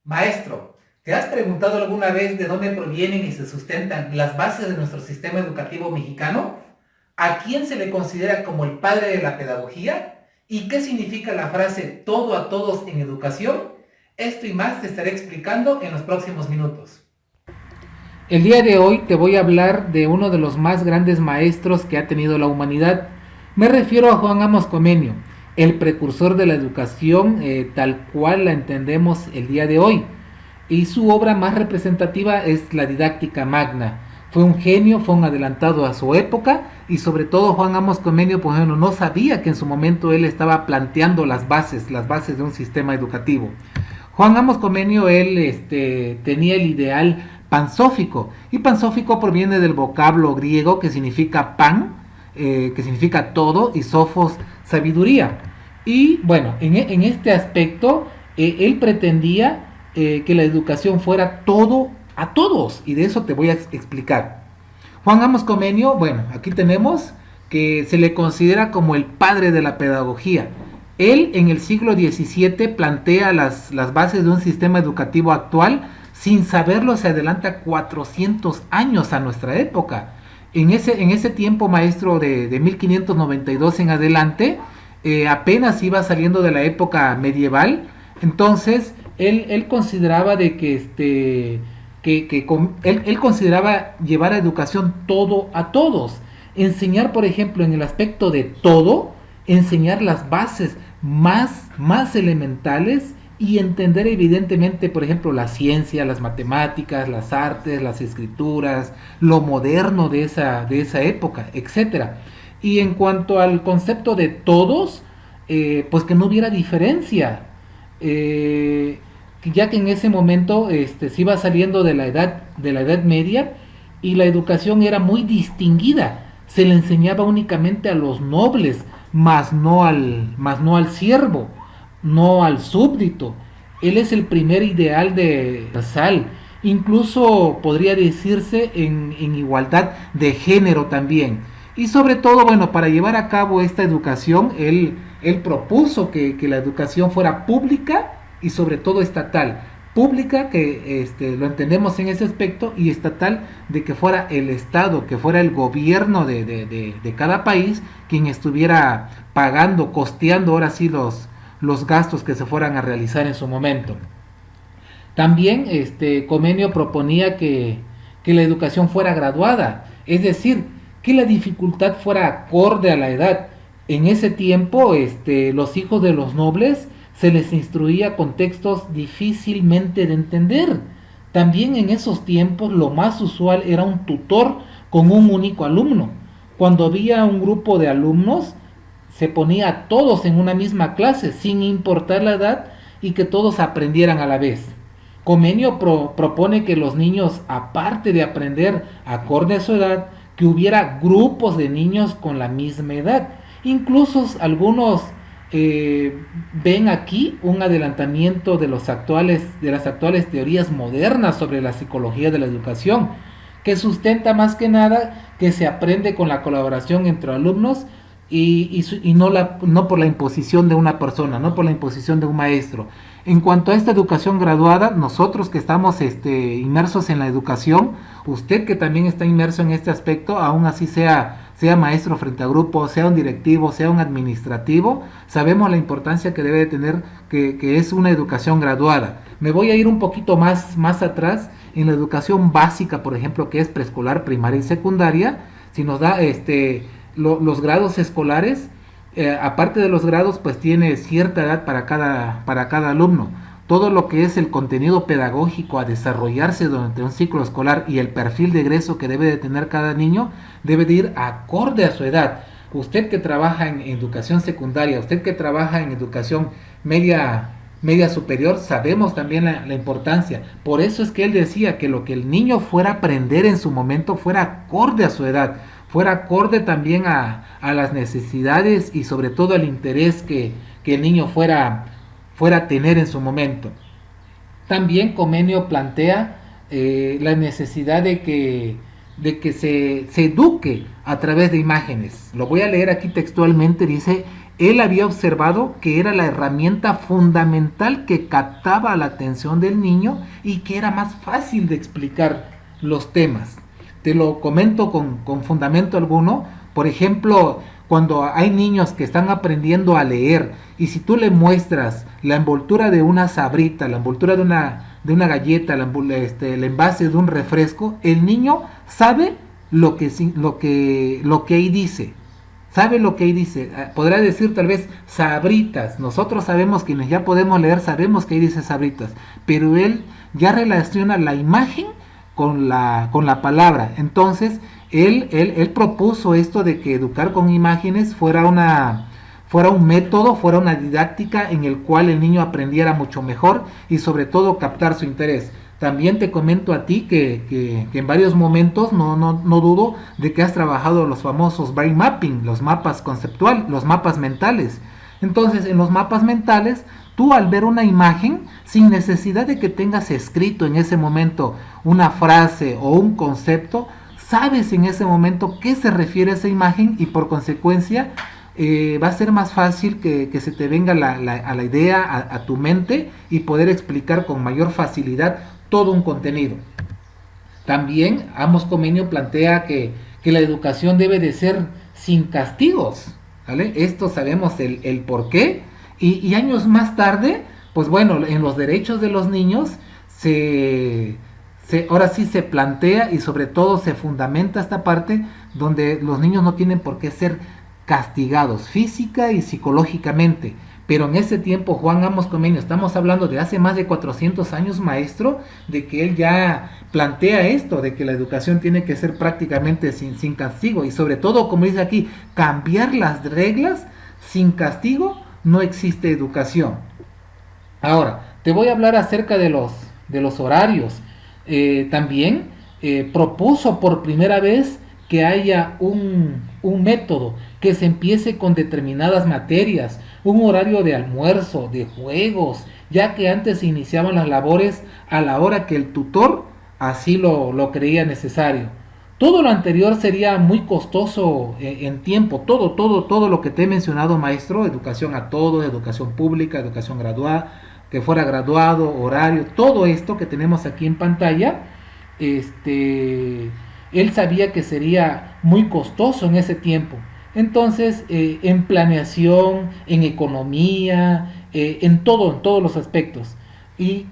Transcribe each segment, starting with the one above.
Maestro, ¿te has preguntado alguna vez de dónde provienen y se sustentan las bases de nuestro sistema educativo mexicano? ¿A quién se le considera como el padre de la pedagogía? ¿Y qué significa la frase todo a todos en educación? Esto y más te estaré explicando en los próximos minutos. El día de hoy te voy a hablar de uno de los más grandes maestros que ha tenido la humanidad. Me refiero a Juan Amos Comenio, el precursor de la educación tal cual la entendemos el día de hoy. Y su obra más representativa es la Didáctica Magna. Fue un genio, fue un adelantado a su época y sobre todo Juan Amos Comenio, por ejemplo, no sabía que en su momento él estaba planteando las bases de un sistema educativo. Juan Amos Comenio, él tenía el ideal pansófico, y pansófico proviene del vocablo griego que significa pan, que significa todo, y sofos, sabiduría. Y bueno, en este aspecto, él pretendía que la educación fuera todo a todos, y de eso te voy a explicar. Juan Amos Comenio, bueno, aquí tenemos que se le considera como el padre de la pedagogía. Él en el siglo XVII plantea las bases de un sistema educativo actual. Sin saberlo se adelanta 400 años a nuestra época. En ese tiempo, maestro, de 1592 en adelante, apenas iba saliendo de la época medieval. Entonces él consideraba de él consideraba llevar a educación todo a todos. Enseñar, por ejemplo, en el aspecto de todo, enseñar las bases más elementales y entender evidentemente, por ejemplo, la ciencia, las matemáticas, las artes, las escrituras, lo moderno de esa época, etcétera. Y en cuanto al concepto de todos, pues que no hubiera diferencia, ya que en ese momento se iba saliendo de la edad media y la educación era muy distinguida. Se le enseñaba únicamente a los nobles, más no al siervo, no al súbdito. Él es el primer ideal de Sal. Incluso podría decirse en igualdad de género también. Y sobre todo, bueno, para llevar a cabo esta educación, él propuso que la educación fuera pública y sobre todo estatal. Pública, que lo entendemos en ese aspecto, y estatal, de que fuera el Estado, que fuera el gobierno de cada país quien estuviera pagando, costeando ahora sí los gastos que se fueran a realizar en su momento. También Comenio proponía que la educación fuera graduada, es decir, que la dificultad fuera acorde a la edad. En ese tiempo, los hijos de los nobles se les instruía con textos difícilmente de entender. También en esos tiempos lo más usual era un tutor con un único alumno. Cuando había un grupo de alumnos, se ponía a todos en una misma clase, sin importar la edad, y que todos aprendieran a la vez. Comenio propone que los niños, aparte de aprender acorde a su edad, que hubiera grupos de niños con la misma edad. Incluso algunos ven aquí un adelantamiento de las actuales teorías modernas sobre la psicología de la educación, que sustenta más que nada que se aprende con la colaboración entre alumnos y no por la imposición de una persona, no por la imposición de un maestro. En cuanto a esta educación graduada, nosotros que estamos inmersos en la educación, usted que también está inmerso en este aspecto, aún así sea maestro frente a grupo, sea un directivo, sea un administrativo, sabemos la importancia que debe tener, que es una educación graduada. Me voy a ir un poquito más atrás en la educación básica, por ejemplo, que es preescolar, primaria y secundaria. Si nos da los grados escolares, aparte de los grados, pues tiene cierta edad para cada alumno. Todo lo que es el contenido pedagógico a desarrollarse durante un ciclo escolar y el perfil de egreso que debe de tener cada niño debe de ir acorde a su edad. Usted que trabaja en educación secundaria, usted que trabaja en educación media superior, sabemos también la importancia. Por eso es que él decía que lo que el niño fuera a aprender en su momento fuera acorde a su edad, fuera acorde también a las necesidades y sobre todo al interés que el niño fuera a tener en su momento. También Comenio plantea la necesidad de que se eduque a través de imágenes. Lo voy a leer aquí textualmente, dice: él había observado que era la herramienta fundamental que captaba la atención del niño y que era más fácil de explicar los temas. Te lo comento con fundamento alguno. Por ejemplo, cuando hay niños que están aprendiendo a leer y si tú le muestras la envoltura de una sabrita, la envoltura de una galleta, el envase de un refresco, el niño sabe lo que ahí dice. Sabe lo que ahí dice. Podrá decir tal vez sabritas. Nosotros sabemos, quienes ya podemos leer, sabemos que ahí dice sabritas. Pero él ya relaciona la imagen con la palabra. Entonces, él propuso esto de que educar con imágenes fuera un método, fuera una didáctica en el cual el niño aprendiera mucho mejor y sobre todo captar su interés. También te comento a ti que en varios momentos, no dudo de que has trabajado los famosos brain mapping, los mapas conceptuales, los mapas mentales. Entonces, en los mapas mentales, tú al ver una imagen, sin necesidad de que tengas escrito en ese momento una frase o un concepto, sabes en ese momento qué se refiere a esa imagen y por consecuencia va a ser más fácil que se te venga a la idea, a tu mente y poder explicar con mayor facilidad todo un contenido. También Amos Comenius plantea que la educación debe de ser sin castigos, ¿vale? Esto sabemos el por qué y años más tarde, pues bueno, en los derechos de los niños ahora sí se plantea y sobre todo se fundamenta esta parte donde los niños no tienen por qué ser castigados física y psicológicamente. Pero en ese tiempo Juan Amos Comenius, estamos hablando de hace más de 400 años, maestro, de que él ya plantea esto, de que la educación tiene que ser prácticamente sin castigo y sobre todo, como dice aquí, cambiar las reglas. Sin castigo no existe educación. Ahora, te voy a hablar acerca de los horarios. También propuso por primera vez que haya un método, que se empiece con determinadas materias, un horario de almuerzo, de juegos, ya que antes se iniciaban las labores a la hora que el tutor así lo creía necesario. Todo lo anterior sería muy costoso en tiempo, todo lo que te he mencionado, maestro, educación a todos, educación pública, educación graduada, que fuera graduado, horario, todo esto que tenemos aquí en pantalla, él sabía que sería muy costoso en ese tiempo. Entonces, en planeación, en economía, en todos los aspectos. Y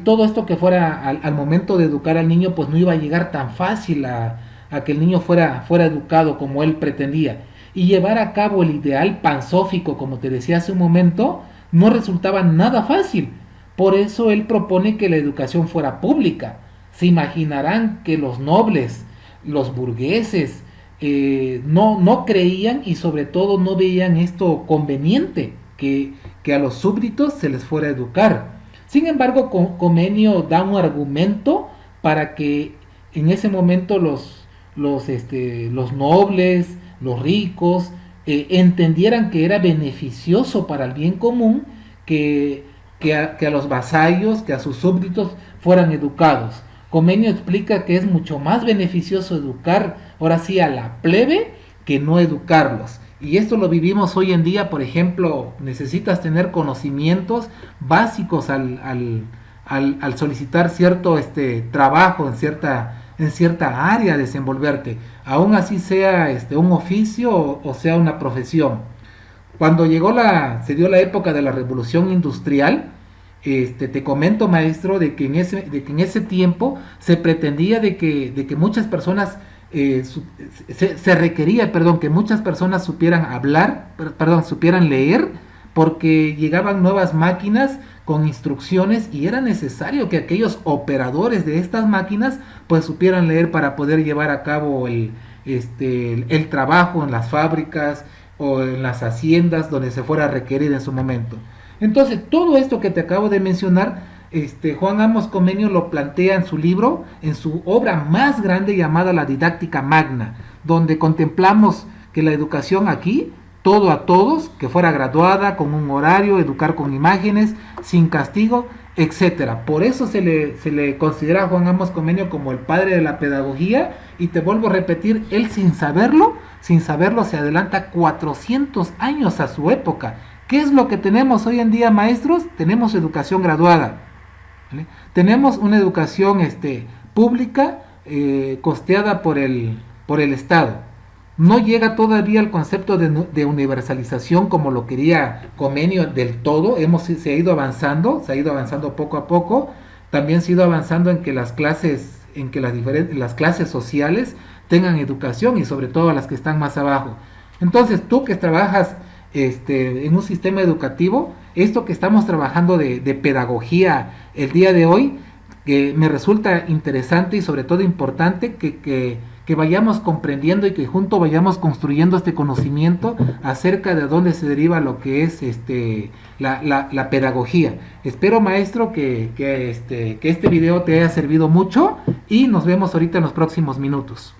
todo esto que fuera al momento de educar al niño, pues no iba a llegar tan fácil a que el niño fuera educado como él pretendía. Y llevar a cabo el ideal pansófico, como te decía hace un momento, no resultaba nada fácil. Por eso él propone que la educación fuera pública. Se imaginarán que los nobles, los burgueses, no creían y sobre todo no veían esto conveniente, que a los súbditos se les fuera a educar. Sin embargo, Comenius da un argumento para que en ese momento los nobles, los ricos, entendieran que era beneficioso para el bien común que a los vasallos, que a sus súbditos fueran educados. Comenius explica que es mucho más beneficioso educar, ahora sí, a la plebe que no educarlos. Y esto lo vivimos hoy en día. Por ejemplo, necesitas tener conocimientos básicos al solicitar cierto trabajo en cierta área, desenvolverte, aún así sea un oficio o sea una profesión. Cuando se dio la época de la revolución industrial, te comento, maestro, de que en ese tiempo se pretendía de que muchas personas se requería, que muchas personas supieran supieran leer, porque llegaban nuevas máquinas con instrucciones y era necesario que aquellos operadores de estas máquinas pues supieran leer para poder llevar a cabo el trabajo en las fábricas o en las haciendas donde se fuera a requerir en su momento. Entonces, todo esto que te acabo de mencionar, Juan Amos Comenius lo plantea en su libro, en su obra más grande llamada La Didáctica Magna, donde contemplamos que la educación aquí, todo a todos, que fuera graduada, con un horario, educar con imágenes, sin castigo, etcétera. Por eso se le considera a Juan Amos Comenius como el padre de la pedagogía, y te vuelvo a repetir, él sin saberlo sin saberlo se adelanta 400 años a su época. ¿Qué es lo que tenemos hoy en día, maestros? Tenemos educación graduada, ¿vale? Tenemos una educación pública costeada por el Estado. No llega todavía al concepto de universalización como lo quería Comenio del todo. Se ha ido avanzando poco a poco. También se ha ido avanzando en que las clases sociales tengan educación, y sobre todo las que están más abajo. Entonces, tú que trabajas en un sistema educativo, esto que estamos trabajando de pedagogía el día de hoy, que me resulta interesante y sobre todo importante que vayamos comprendiendo y que juntos vayamos construyendo este conocimiento acerca de dónde se deriva lo que es la pedagogía. Espero, maestro, que este video te haya servido mucho, y nos vemos ahorita en los próximos minutos.